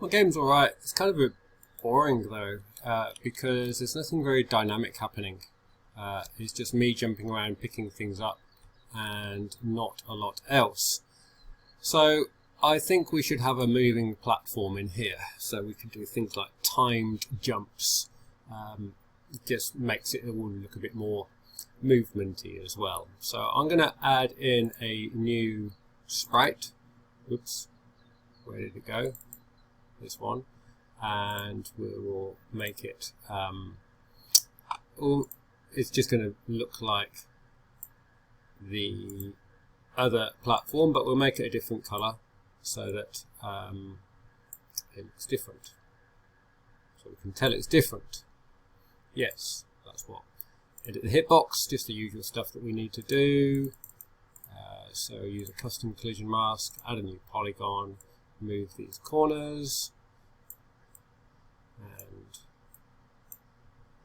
Well, game's alright. It's kind of a bit boring though, because there's nothing very dynamic happening. It's just me jumping around picking things up and not a lot else. So I think we should have a moving platform in here, so we can do things like timed jumps. It just makes it all look a bit more movementy as well. So I'm going to add in a new sprite. Oops, where did it go? This one, and we will make it it's just going to look like the other platform, but we'll make it a different color so that it looks different, so we can tell it's different. Yes, that's what. Edit the hitbox, just the usual stuff that we need to do. So use a custom collision mask, add a new polygon, move these corners, and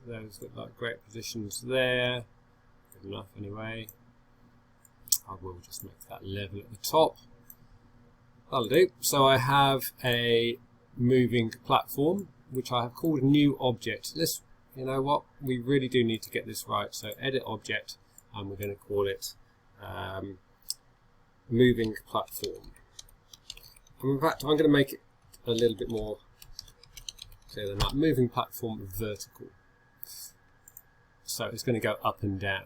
those look like great positions there. Good enough anyway. I will just make that level at the top. That'll do. So I have a moving platform which I have called new object. You know what? We really do need to get this right. So edit object, and we're going to call it moving platform. And in fact, I'm going to make it a little bit more clear than that. Moving platform vertical. So it's going to go up and down.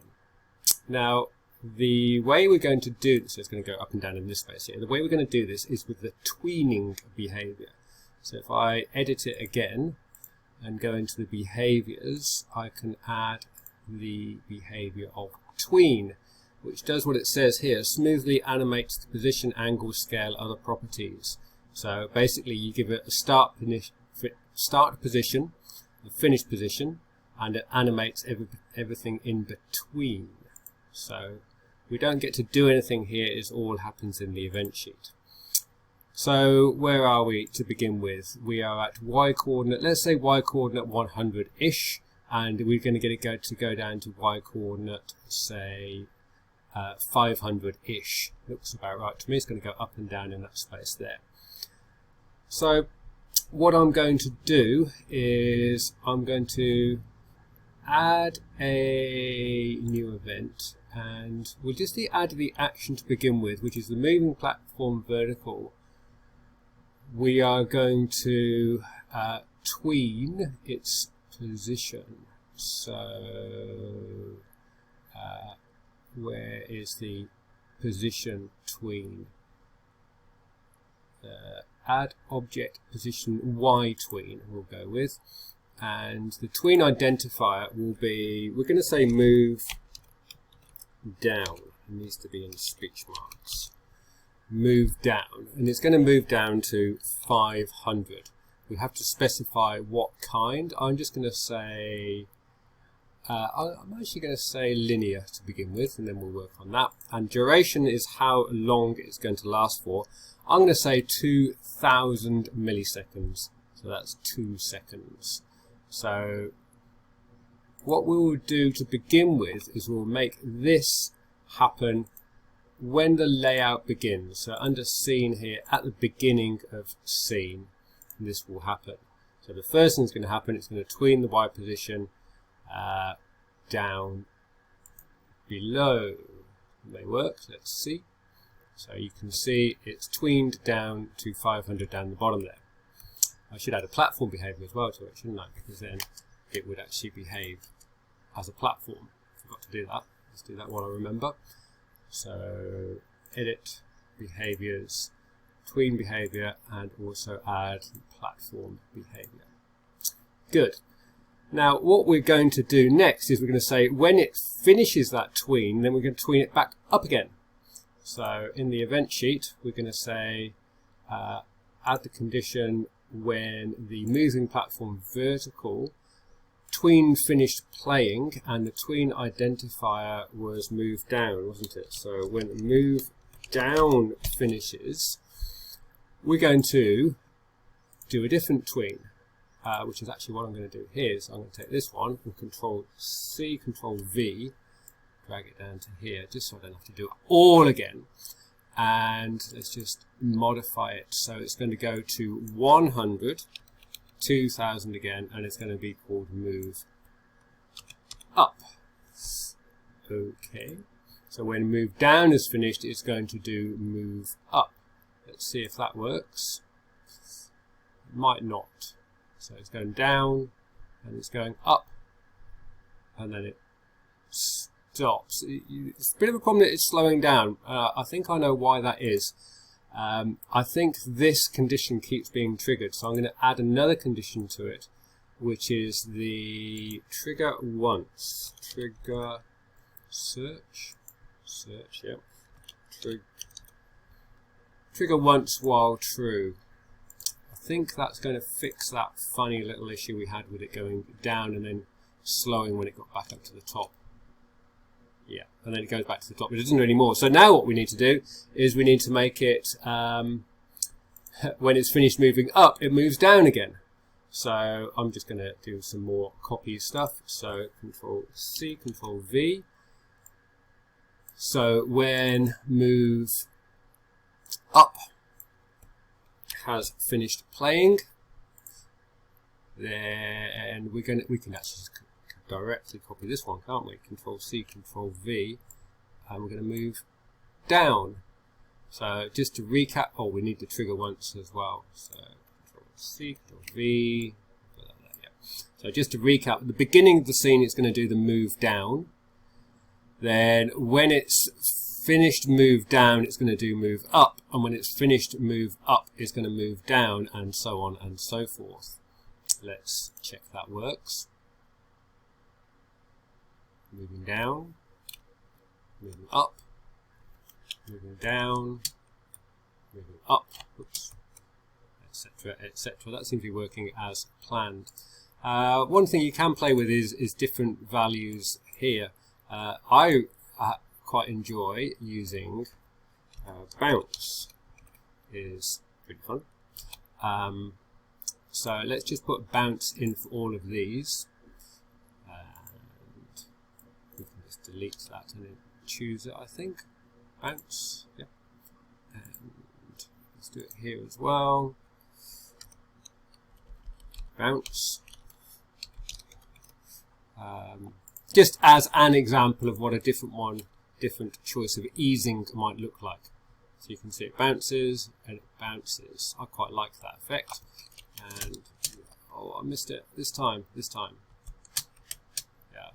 Now, the way we're going to do this, so it's going to go up and down in this space here. The way we're going to do this is with the tweening behavior. So if I edit it again and go into the behaviors, I can add the behavior of tween, which does what it says here: smoothly animates the position, angle, scale, other properties. So basically you give it a start position, a finish position, and it animates everything in between. So we don't get to do anything here, it all happens in the event sheet. So where are we to begin with? We are at y coordinate, let's say y coordinate 100-ish, and we're going to get it to go down to y coordinate, say 500-ish. Looks about right to me. It's going to go up and down in that space there. So what I'm going to do is I'm going to add a new event, and we'll just add the action to begin with, which is the moving platform vertical. We are going to tween its position. So where is the position tween? Add object position y tween we'll go with, and the tween identifier will be, we're going to say move down. It needs to be in speech marks. Move down, and it's going to move down to 500. We have to specify what kind. I'm just going to say I'm actually going to say linear to begin with, and then we'll work on that. And duration is how long it's going to last for. I'm going to say 2000 milliseconds, so that's 2 seconds. So what we will do to begin with is we'll make this happen when the layout begins. So under scene here, at the beginning of scene, this will happen. So the first thing that's going to happen, it's going to tween the Y position down below. It may work, let's see. So you can see it's tweened down to 500 down the bottom there. I should add a platform behavior as well to it, shouldn't I? Because then it would actually behave as a platform. Forgot to do that. Let's do that while I remember. So edit behaviors, tween behavior, and also add platform behavior. Good. Now what we're going to do next is we're going to say when it finishes that tween, then we're going to tween it back up again. So in the event sheet, we're going to say add the condition when the moving platform vertical tween finished playing, and the tween identifier was moved down, wasn't it? So when move down finishes, we're going to do a different tween, which is actually what I'm going to do here. So I'm going to take this one and Control C, Control V, drag it down to here, just so I don't have to do it all again. and let's just modify it. So it's going to go to 100, 2000 again, and it's going to be called move up. Okay, so when move down is finished, it's going to do move up. Let's see if that works. It might not. So it's going down and it's going up, and then it stops. It's a bit of a problem that it's slowing down. I think I know why that is. I think this condition keeps being triggered, so I'm going to add another condition to it, which is the trigger once. Trigger search, yeah. Trigger once while true. I think that's going to fix that funny little issue we had with it going down and then slowing when it got back up to the top. Yeah, and then it goes back to the top, but it doesn't do any more. So now what we need to do is we need to make it, when it's finished moving up, it moves down again. So I'm just going to do some more copy stuff. So Control C, Control V. So when move up has finished playing, then we can actually just directly copy this one, can't we? Control C, Control V, and we're going to move down. So just to recap, oh, we need the trigger once as well. So Control C, Control V. Yeah. So just to recap, at the beginning of the scene, it's going to do the move down. Then when it's finished move down, it's going to do move up, and when it's finished move up, it's going to move down, and so on and so forth. Let's check that works. Moving down, moving up, moving down, moving up, etc., etc. That seems to be working as planned. One thing you can play with is different values here. I quite enjoy using bounce. Is pretty fun. So let's just put bounce in for all of these. And we can just delete that and then choose it, I think. Bounce, yeah. And let's do it here as well. Bounce. Just as an example of what a different choice of easing might look like. So you can see it bounces and it bounces. I quite like that effect. And oh, I missed it this time. Yeah.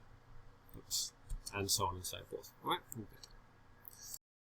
Oops. And so on and so forth. Right.